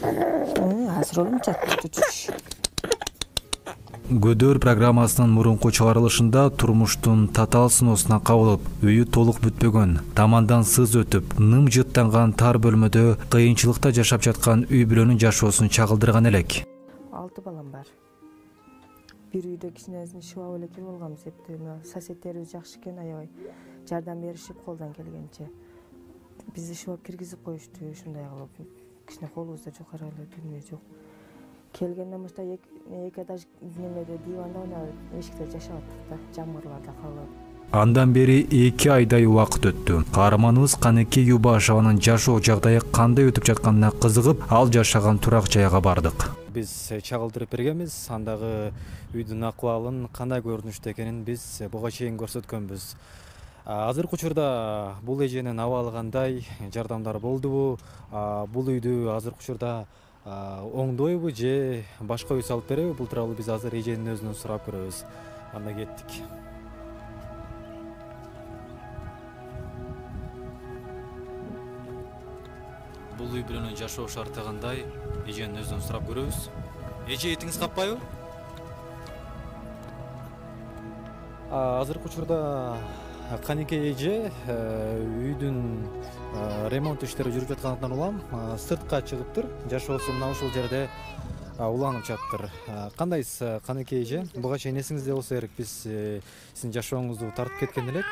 Азыр олунчат түчүш. Көдөр программасынын мурунку чыгарылышында турмуштун татаал сыноосуна кабылып, үйү толук бүтпөгөн, тамандан сыз өтүп, ным жыттанган тар бөлмөдө кыйынчылыкта жашап жаткан үй бүлөнүн жашоосун чагылдырган элек. 6 балам бар. Бир үйдө кичинесин шыбап эле келип алгам септен. Соседтерибиз жакшы экен, аябай жардам беришип колдон келгенче. Бизди шыбап киргизип коюшту, ушундай кылып. Кичине колубузда жокары эле дүнү жок. Келгенден баштап эки этаж немеде диванда эшикте жашап аттык да, жамгырларда калып. Андан бери 2 айдай убакыт өттү. Каарманыбыз Канеке Юбашеванын жашоо жагдайы кандай өтүп жатканына кызыгып, ал жашаган турак жайга бардык. Биз чагылдырып бергенбиз, андагы үйдүн акыбалын кандай көрүнүштө экенин биз буга чейин көрсөткөнбүз. Азыркы учурда бул эженин абалы кандай, жардамдар болдубу? Бул үйдү азыркы учурда оңдойбу же башка үй салып береби? Бул тууралуу биз азыр эженин өзүнөн сурап көрөбүз. Анда кеттик. Бул үй бүлөнүн жашоо шарты кандай? Эженин өзүнөн сурап көрөбүз. Эже, этиңиз каппайбы? Азыркы учурда Канеке эже үйдүн ремонт иштери жүрүп жаткандыктан улам сыртка чыгыптыр. Жашоосу мына ушул жерде уланып жатыптыр. Кандайсыз, Канеке эже? Буга чейин эсиңизде болсо керек, биз сиздин жашооңузду тартып кеткен элек.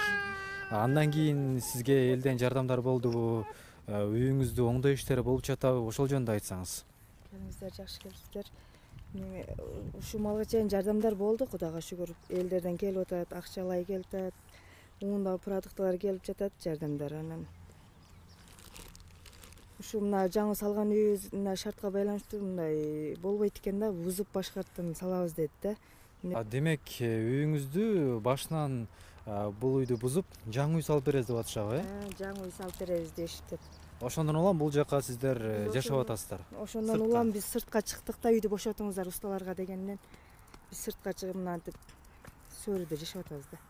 Андан кийин сизге элден жардамдар болдубу? Үйүңүздү оңдоо иштери болуп жатабы? Ошол жөнүндө айтсаңыз. Келиңиздер, жакшы келиптер. Ушул малга чейин жардамдар болду, Кудайга шүгүр. Элдерден келип атат, акчалай келип атат. Уунда продукталар келип жатат, жардамдар. Анан ушу мына жаңы салган үйүбүз мына шартка байланыштуу мындай болбойт экен да, бузуп башкарттан салабыз деди да. Демек, үйүңүздү башынан бул үйдү бузуп, жаңы үй салып беребиз деп атышабы, э? Жаңы үй салып беребиз дешиптир. Ошондон улам бул жака сиздер жашап атасыздар. Ошондон улам биз сыртка чыктык да, үйдү бошотуңуздар усталарга дегенден биз сыртка чыгып мынантип сөрүдө жашап атабыз да.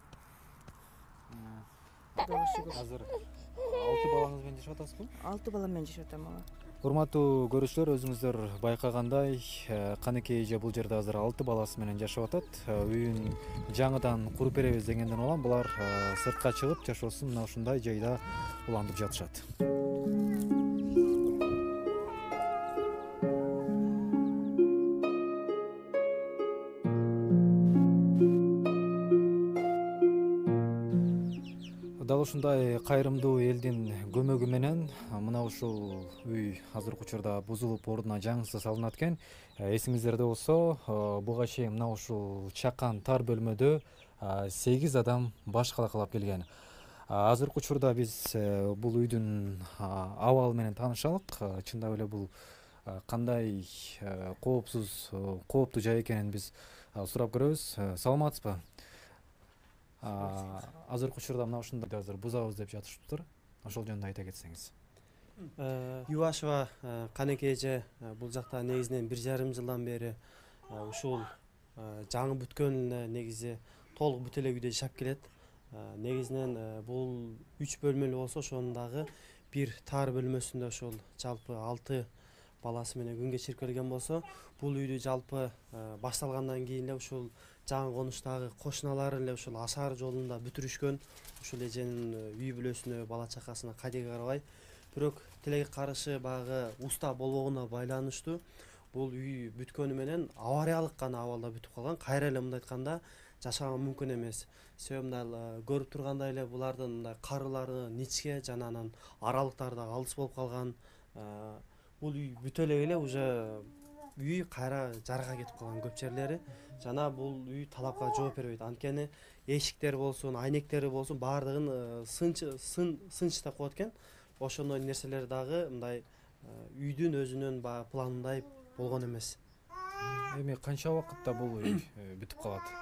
Азыр 6 балаңыз менен жашап атасызбы? 6 бала менен жашап атам. Урматтуу көрүүчүлөр, өзүңүздөр байкагандай, Канеке эже бул жерде азыр 6 баласы менен жашап атат. Үйүн жаңыдан куруп беребиз дегенден улам булар сыртка чыгып жашоосун мына ушундай жайда улантып жатышат. Дал ушундай кайрымдуу элдин көмөгү менен мына ушул үй азыркы учурда бузулуп ордуна жаңысы салынат экен. Эсиңиздерде болсо, буга чейин мына ушул чакан тар бөлмөдө 8 адам баш калакалап келген. Азыркы учурда биз бул үйдүн абалы менен таанышалык. Чындап эле бул кандай кооптуу жай экенин биз сурап көрөбүз. Саламатсызбы? Азыркы учурда мына ушундай азыр бузабыз деп жатышыптыр. Ошол жөнүндө айта кетсеңиз. Юбашева Канеке эже бул жакта негизинен 1,5 жылдан бери ушул жаңы бүткөн негизи толук бүт эле үйдө жашап келет. Негизинен бул 3 бөлмөлүү болсо, ошонун дагы бир тар бөлмөсүндө ошол жалпы 6 баласы менен күн кечирип келген болсо, бул үйдү жалпы башталгандан кийин эле ушул жаңы конуштагы кошуналары эле ушул ашар жолунда бүтүрүшкөн. Ушул эженин үй бүлөсүнө, бала чакасына кадеге карабай, бирок тилек карышы багы уста болбогонуна байланыштуу бул үй бүткөнү менен авариялык гана абалда бүтүп калган. Кайра эле мындай айтканда жашаган мүмкүн эмес. Себеби мындай көрүп тургандай эле булардын мындай карылары ничке жана анан аралыктары да алыс болуп калган. Бул үй бүтө эле уже үй кайра жарга кетип калган көп жерлери. Жана бул үй талапка жооп бербейт. Анткени эшиктер болсун, айнектери болсун, баардыгын сынчы деп коет экен. Ошондой нерселер дагы мындай үйдүн өзүнүн планындай болгон эмес. Эми канча убакытта бул үй бүтүп калат?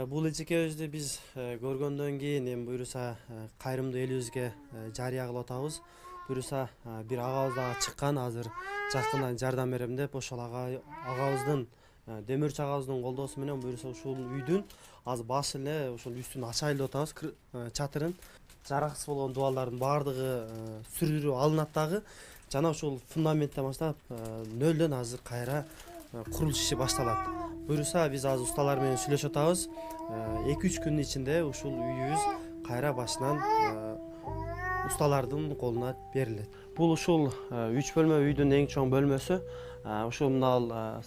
Бул эжекебизди биз көргөндөн кийин эми буюрса кайрымдуу элибизге жарыя кылып атабыз. Буюрса бир агабыз дагы чыккан, азыр жакындан жардам берем деп, ошол агабыздын Демирч агабыздын колдоосу менен буюрса ушул үйдүн азыр башы эле ошол үстүн ачайлы деп атабыз, чатырын. Жараксыз болгон дубалдардын баардыгы сүрүрүп алынат дагы. жана ушул фундаменттен баштап нөлдөн азыр кайра курулуш иши башталат. Буюрса биз азыр усталар менен сүйлөшүп атабыз. 2-3 күндүн ичинде ушул үйүбүз кайра башынан усталардын колуна берилет. Бул ушул 3 бөлмө үйдүн эң чоң бөлмөсү. Ушул мына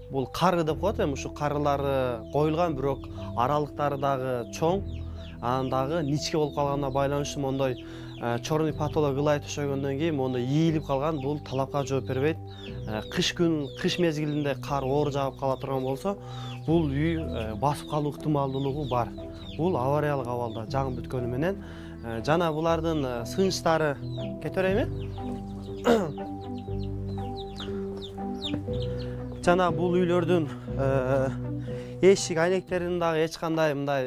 бул кары деп коет, эми ушу карылары коюлган, бирок аралыктары дагы чоң. Анан дагы ничке болуп калганына байланыштуу мондой чорный потолок ылай төшөгөндөн кийин мондой ийилип калган, бул талапка жооп бербейт. Кыш мезгилинде кар оор жаап кала турган болсо, бул үй басып калуу ыктымалдуулугу бар. Бул авариялык абалда жаңы бүткөнү менен жана булардын сыгынчтары кете берейби? Жана бул үйлөрдүн эшик айнектеринин дагы эч кандай мындай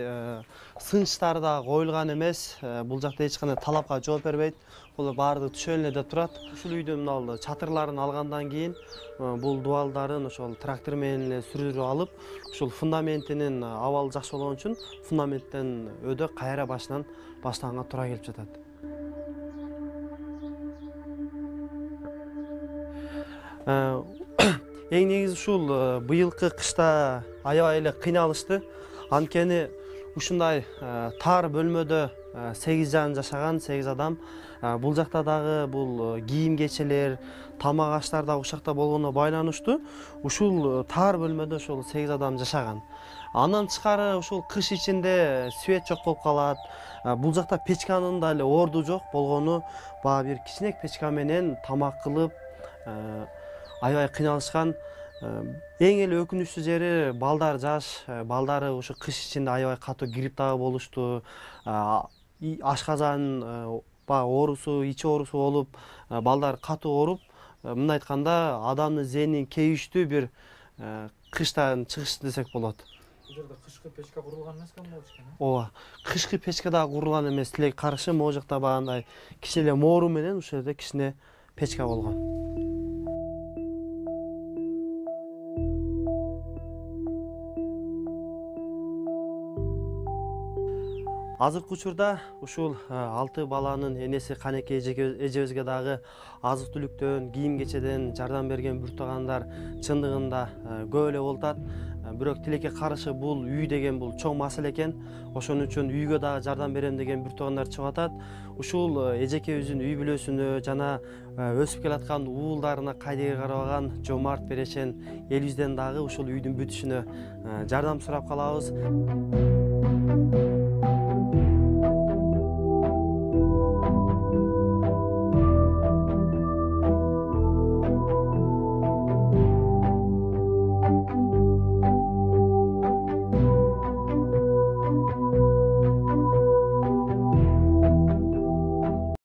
сыгынчтары да коюлган эмес. Бул жакта эч кандай талапка жооп бербейт. Бул баардыгы түшөн эле турат. Ушул үйдүн мына чатырларын алгандан кийин бул дубалдарын ошол трактор менен эле сүрүп алып, ушул фундаментинин абалы жакшы болгон үчүн фундаменттен өдө кайра башынан баштаганга туура келип жатат. Эң негизи ушул быйылкы кышта аябай эле кыйналышты. Анткени ушундай тар бөлмөдө 8 жан жашаган, 8 адам. Бул жакта дагы бул кийим кечелер, тамак аштар да ушакта болгонуна байланыштуу ушул тар бөлмөдө ошол 8 адам жашаган. Андан тышкары ушул кыш ичинде свет жок болуп калат. Бул жакта печканын да эле орду жок болгону, баа бир кичинек печка менен тамак кылып аябай кыйналышкан. Эң эле өкүнүчтүү жери балдар жаш, балдары ушу кыш ичинде аябай катуу грипп дагы болушту. Ашказан оорусу, ич оорусу болуп, балдар катуу ооруп, мындай айтканда адамдын зээнин кейиштүү бир кыштан чыгыш десек болот. Бул жерде кышкы печка курулган эмес экен? Ооба, кышкы печка дагы курулган эмес. Тилек каршы могу жакта багандай кичине эле моору менен ушул жерде кичине печка болгон. Азыркы учурда ушул 6 баланын энеси Канеке эжебизге дагы азык түлүктөн, кийим кечеден жардам берген бүт туугандар чындыгында көп эле болуп атат. Бирок тилекке каршы бул үй деген бул чоң маселе экен. Ошон үчүн үйгө дагы жардам берем деген бүт туугандар чыгып атат. Ушул эжекебиздин үй бүлөсүнө жана өсүп келаткан уулдарына кайдыгер карабаган жомарт берешен элибизден дагы ушул үйдүн бүтүшүнө жардам сурап калабыз.